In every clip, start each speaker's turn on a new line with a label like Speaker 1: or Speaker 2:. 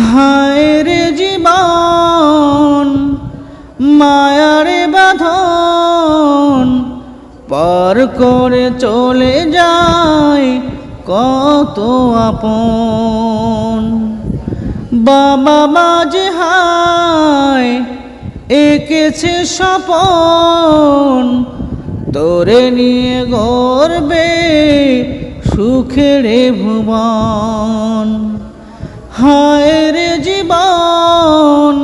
Speaker 1: হায় রে জীবন মায়ারে বাঁধন পার করে চলে যায় কত আপন। বাবা মাঝে হায় এঁকেছে স্বপন, তোরে নিয়ে গর্বে সুখের ভুবন। হায় রে জীবন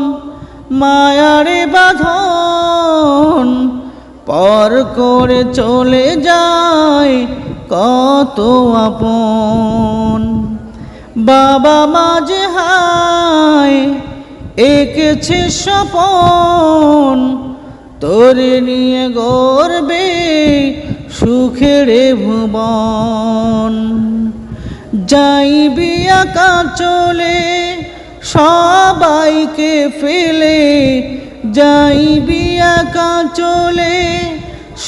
Speaker 1: মায়ারে বাঁধন পার করে চলে যায় কত আপন। বাবা মাঝে হায় এঁকেছে স্বপন, তোরে নিয়ে গর্বে সুখের ভুবন। যাইবি একা চলে সবাইকে ফেলে, যাইবি একা চলে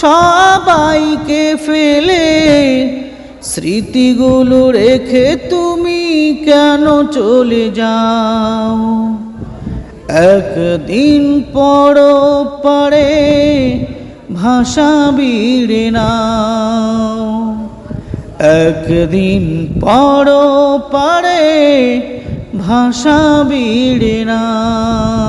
Speaker 1: সবাইকে ফেলে, স্মৃতিগুলো রেখে তুমি কেন চলে যাও? একদিন পরে ভাষা বিড়ে নাও, একদিন পরে ভাষা বিড়ে নাও।